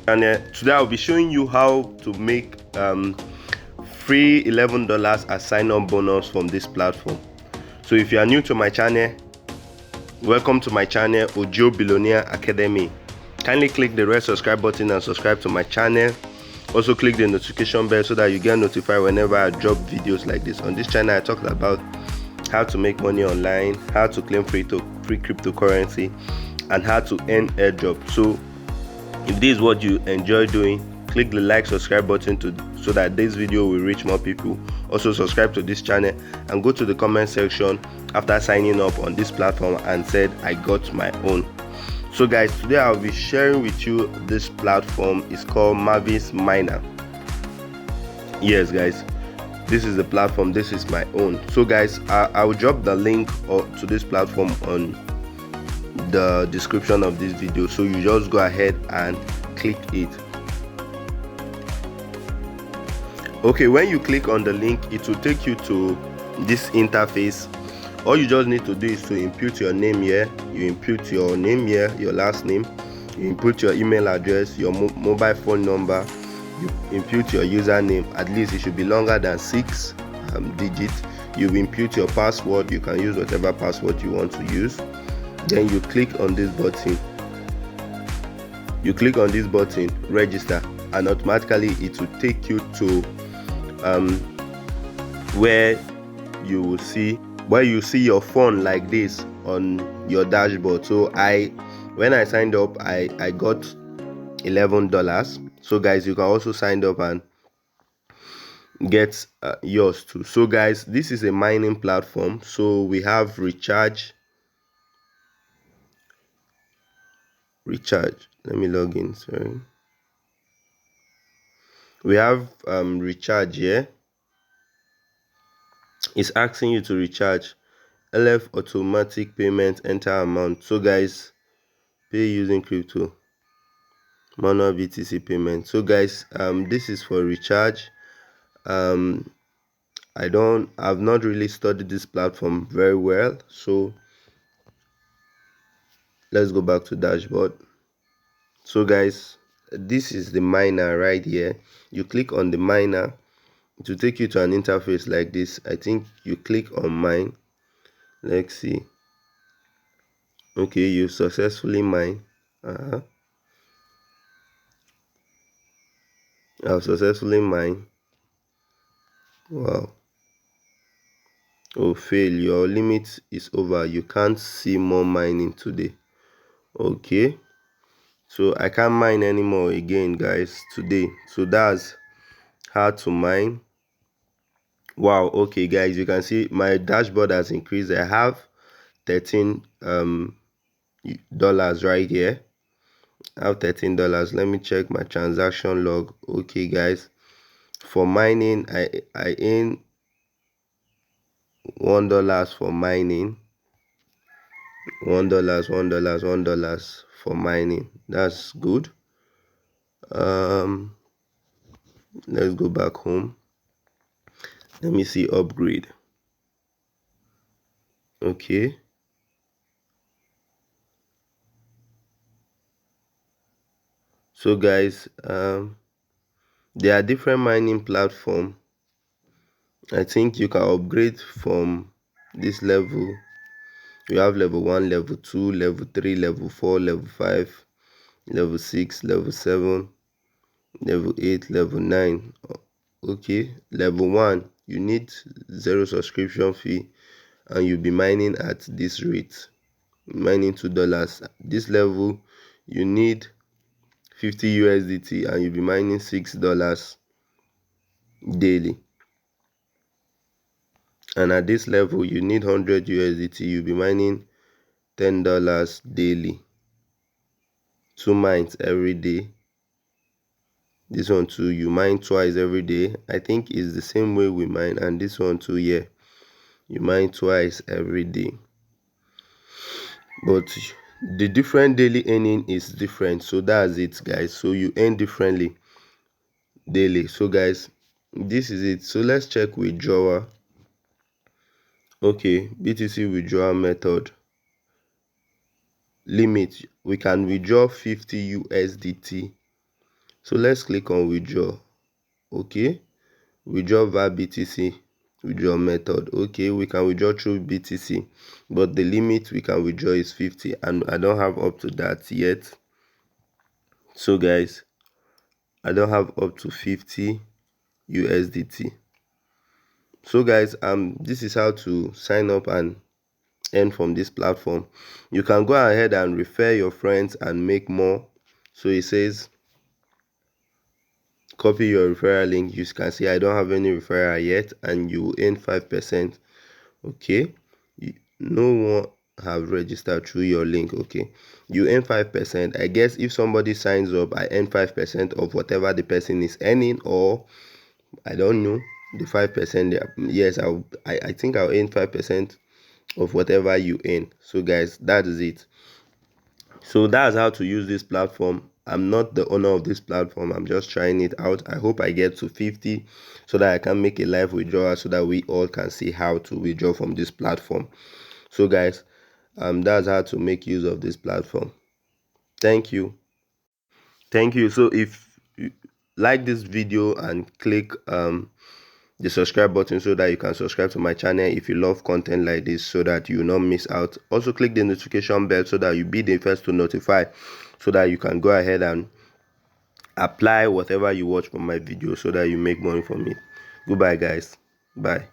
And today I'll be showing you how to make free $11 as sign-up bonus from this platform. So if you are new to my channel, welcome to my channel, Ojio Billionaire Academy. Kindly click the red subscribe button and subscribe to my channel. Also click the notification bell so that you get notified whenever I drop videos like this. On this channel I talked about how to make money online, how to claim free cryptocurrency, and how to earn airdrop. So if this is what you enjoy doing, click the like subscribe button so that this video will reach more people. Also subscribe to this channel and go to the comment section after signing up on this platform and said I got my own. So guys, today I'll be sharing with you this platform. It's called Mavis Miner. Yes guys, this is the platform. This is my own. So guys, I will drop the link to this platform on the description of this video, so you just go ahead and click it. Okay, when you click on the link, it will take you to this interface. All you just need to do is to input your name here. You input your name here, your last name. You input your email address, your mobile phone number. You input your username. At least it should be longer than 6 digits. You input your password. You can use whatever password you want to use. Then you click on this button. You click on this button, register, and automatically it will take you to where you see your phone like this on your dashboard. So when I signed up, I got $11. So guys, you can also sign up and get yours too. So guys, this is a mining platform. So we have recharge. Let me log in. Sorry, we have recharge here. It's asking you to recharge. LF automatic payment, enter amount. So guys, pay using crypto, manual BTC payment. So guys, this is for recharge. I've not really studied this platform very well, so let's go back to dashboard. So guys, this is the miner right here. You click on the miner, it will take you to an interface like this. I think you click on mine. Let's see. Okay, you successfully mined. I've successfully mined. Wow. Oh, fail, your limit is over. You can't see more mining today. Okay, so I can't mine anymore again guys today. So that's how to mine. Wow. Okay guys, you can see my dashboard has increased. I have $13 right here. I have $13. Let me check my transaction log. Okay guys, for mining I earn $1 for mining. $1 for mining. That's good. Let's go back home. Let me see upgrade. Okay, so guys, there are different mining platform. I think you can upgrade from this level. You have level 1, level 2, level 3, level 4, level 5, level 6, level 7, level 8, level 9. Okay, level 1, you need 0 subscription fee and you'll be mining at this rate, mining $2. This level you need 50 USDT and you'll be mining $6 daily. And at this level you need 100 USDT, you'll be mining $10 daily. 2 mines every day. This one too, you mine twice every day. I think it's the same way we mine. And this one too, yeah, you mine twice every day. But the different daily earning is different. So that's it guys. So you earn differently daily. So guys, this is it. So let's check withdrawal. Okay, BTC withdrawal method. Limit, we can withdraw 50 USDT So let's click on withdraw. Okay, withdraw via BTC withdraw method. Okay, we can withdraw through BTC, but the limit we can withdraw is 50, and I don't have up to that yet. So guys, I don't have up to 50 USDT. So guys, this is how to sign up and earn from this platform. You can go ahead and refer your friends and make more. So it says copy your referral link. You can see I don't have any referral yet, and you will earn 5%. Okay, no one have registered through your link. Okay, you earn 5%. I guess if somebody signs up, I earn 5% of whatever the person is earning, or I don't know the 5%. Yes, I think I'll earn 5% of whatever you earn. So guys, that is it. So that's how to use this platform. I'm not the owner of this platform, I'm just trying it out. I hope I get to 50 so that I can make a live withdrawal, so that we all can see how to withdraw from this platform. So guys, that's how to make use of this platform. Thank you. So if you like this video, and click the subscribe button so that you can subscribe to my channel if you love content like this, so that you will not miss out. Also click the notification bell so that you be the first to notify, so that you can go ahead and apply whatever you watch from my video, so that you make money from it. Goodbye guys. Bye.